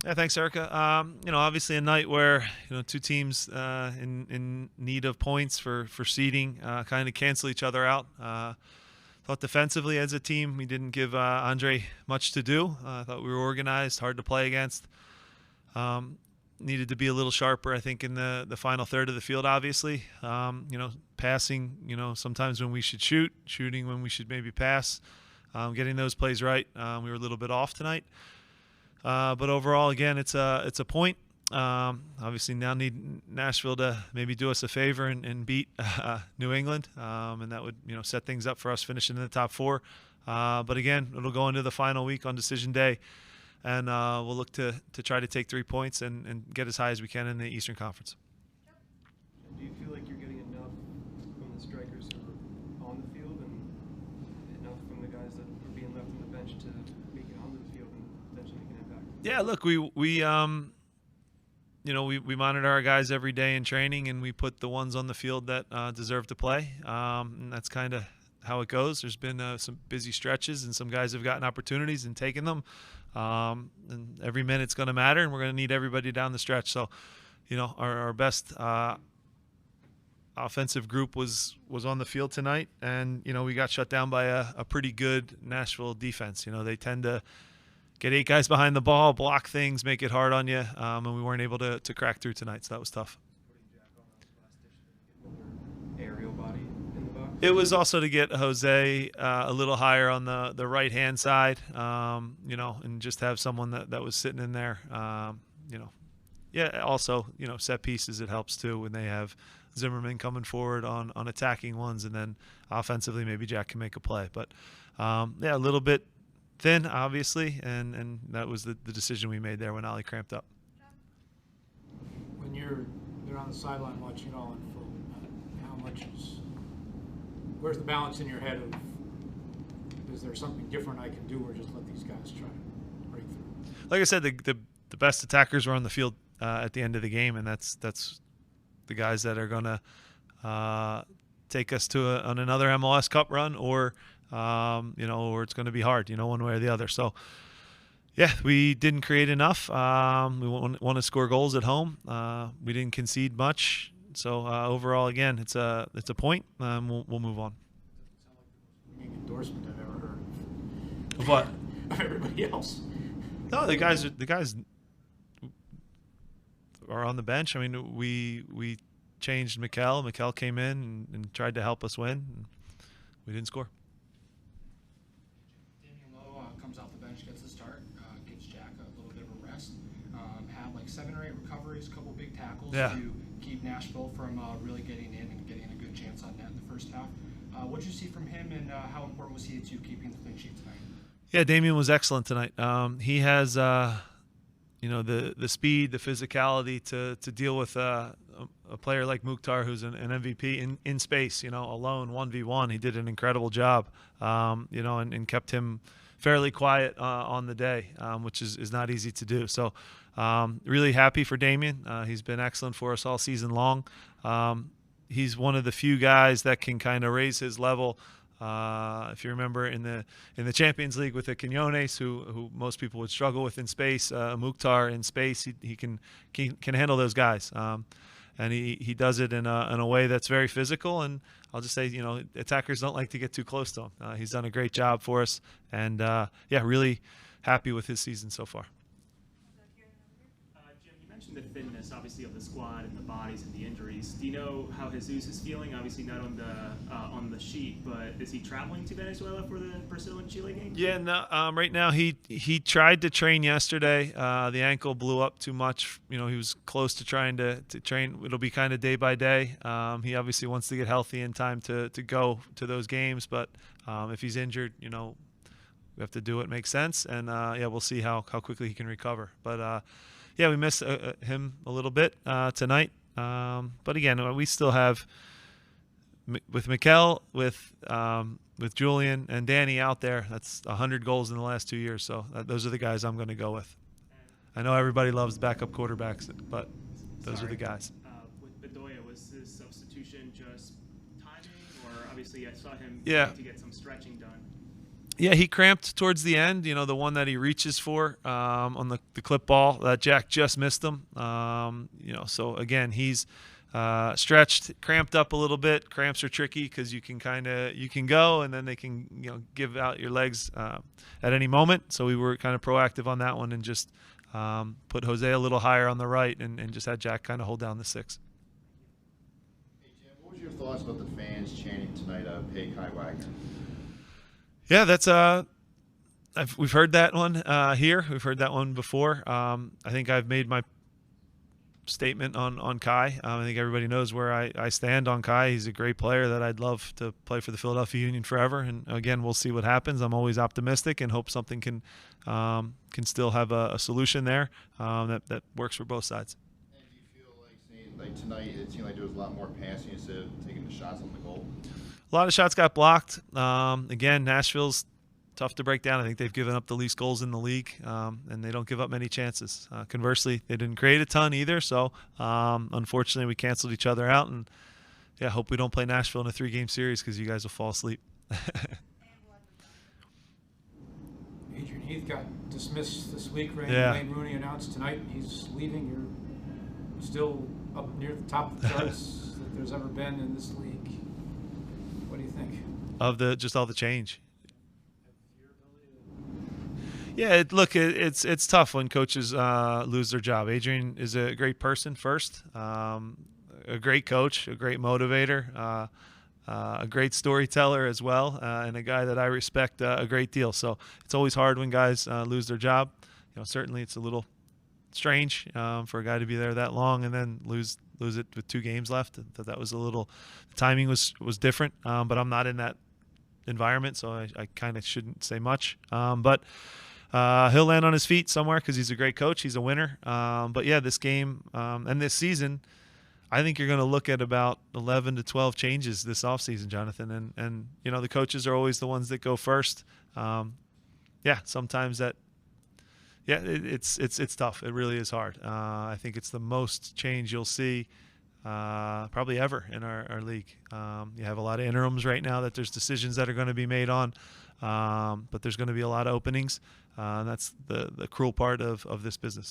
Yeah, thanks, Erica. Obviously a night where two teams in need of points for seeding kind of cancel each other out. Thought defensively as a team we didn't give Andre much to do. I thought we were organized, hard to play against. Um, Needed to be a little sharper, I think, in the final third of the field. Obviously, passing. Sometimes when we should shoot, shooting when we should maybe pass. Getting those plays right. We were a little bit off tonight. But overall, again, it's a point. Obviously, now need Nashville to maybe do us a favor and beat New England, and that would set things up for us finishing in the top four. But again, it'll go into the final week on decision day, and we'll look to try to take 3 points and get as high as we can in the Eastern Conference. Do you feel like you're getting enough from the strikers who are on the field and enough from the guys that are being left on the bench to make it onto the field and potentially make an impact? Yeah, look, we monitor our guys every day in training, and we put the ones on the field that deserve to play. And that's kind of how it goes. There's been some busy stretches, and some guys have gotten opportunities and taken them. And every minute's going to matter, and we're going to need everybody down the stretch. So, our best offensive group was on the field tonight, and we got shut down by a pretty good Nashville defense. They tend to get 8 guys behind the ball, block things, make it hard on you, and we weren't able to crack through tonight, so that was tough. Aerial body in the box. It was also to get Jose a little higher on the right-hand side, and just have someone that was sitting in there. Yeah, also, set pieces, it helps too when they have Zimmerman coming forward on attacking ones, and then offensively maybe Jack can make a play. But, yeah, a little bit thin, obviously, and that was the decision we made there when Ali cramped up. When you're on the sideline watching it all unfold, where's the balance in your head of, is there something different I can do, or just let these guys try to break through? Like I said, the best attackers were on the field at the end of the game, and that's the guys that are going to take us to on another MLS Cup run, or or it's going to be hard, one way or the other. So, yeah, we didn't create enough. We want to score goals at home. We didn't concede much. So overall, again, it's a point. We'll move on. Doesn't sound like the most ringing endorsement I've ever heard Of what? of everybody else. No, the guys are on the bench. I mean, we changed Mikel. Mikel came in and tried to help us win. And we didn't score. Comes off the bench, gets the start, gives Jack a little bit of a rest. Had like 7 or 8 recoveries, a couple big tackles to keep Nashville from really getting in and getting a good chance on net in the first half. What did you see from him, and how important was he to keeping the clean sheet tonight? Yeah, Damien was excellent tonight. He has the speed, the physicality to deal with a player like Mukhtar, who's an MVP in space. Alone 1v1, he did an incredible job. And kept him fairly quiet on the day, which is not easy to do. So really happy for Damien. He's been excellent for us all season long. He's one of the few guys that can kind of raise his level. If you remember in the Champions League with the Quinones, who most people would struggle with in space, Mukhtar in space, he can handle those guys. And he does it in a way that's very physical. And I'll just say, attackers don't like to get too close to him. He's done a great job for us, and really happy with his season so far. Jim, you mentioned the thinness, obviously, of the squad and the bodies and the injuries. Do you know how Jesus is feeling? Obviously, not on the sheet, but is he traveling to Venezuela for the Brazil and Chile game? Yeah, no. Right now, he tried to train yesterday. The ankle blew up too much. He was close to trying to train. It'll be kind of day by day. He obviously wants to get healthy in time to go to those games. But if he's injured, we have to do what makes sense. And we'll see how quickly he can recover. But we miss him a little bit tonight. But again, we still have with Mikel, with Julian and Danny out there. That's 100 goals in the last 2 years. So those are the guys I'm going to go with. I know everybody loves backup quarterbacks, but those are the guys. With Bedoya, was his substitution just timing, or obviously I saw him Yeah. trying to get some stretching done? Yeah, he cramped towards the end. The one that he reaches for on the clip ball that Jack just missed him. So again, he's stretched, cramped up a little bit. Cramps are tricky because you can go and then they can give out your legs at any moment. So we were kind of proactive on that one and just put Jose a little higher on the right and just had Jack kind of hold down the 6. Hey Jim, what was your thoughts about the fans chanting tonight, "Pay Kai Wagner"? Yeah, that's we've heard that one here. We've heard that one before. I think I've made my statement on Kai. I think everybody knows where I stand on Kai. He's a great player that I'd love to play for the Philadelphia Union forever. And again, we'll see what happens. I'm always optimistic and hope something can still have a solution there that works for both sides. And do you feel like tonight it seemed like there was a lot more passing instead of taking the shots on the goal? A lot of shots got blocked. Again, Nashville's tough to break down. I think they've given up the least goals in the league, and they don't give up many chances. Conversely, they didn't create a ton either, so unfortunately we canceled each other out. And yeah, hope we don't play Nashville in a 3-game series because you guys will fall asleep. Adrian Heath got dismissed this week. Yeah. Wayne Rooney announced tonight he's leaving. You're still up near the top of the charts that there's ever been in this league. What do you think? Of just all the change. Yeah, it's tough when coaches lose their job. Adrian is a great person first, a great coach, a great motivator, a great storyteller as well, and a guy that I respect a great deal. So it's always hard when guys lose their job. Certainly it's a little strange for a guy to be there that long and then lose it with 2 games left. That was a little, the timing was different, but I'm not in that environment, so I kind of shouldn't say much. But he'll land on his feet somewhere because he's a great coach. He's a winner. But yeah, this game and this season, I think you're going to look at about 11 to 12 changes this offseason, Jonathan. And the coaches are always the ones that go first. Sometimes that. Yeah, it's tough. It really is hard. I think it's the most change you'll see probably ever in our league. You have a lot of interims right now that there's decisions that are going to be made on, but there's going to be a lot of openings. And that's the cruel part of this business.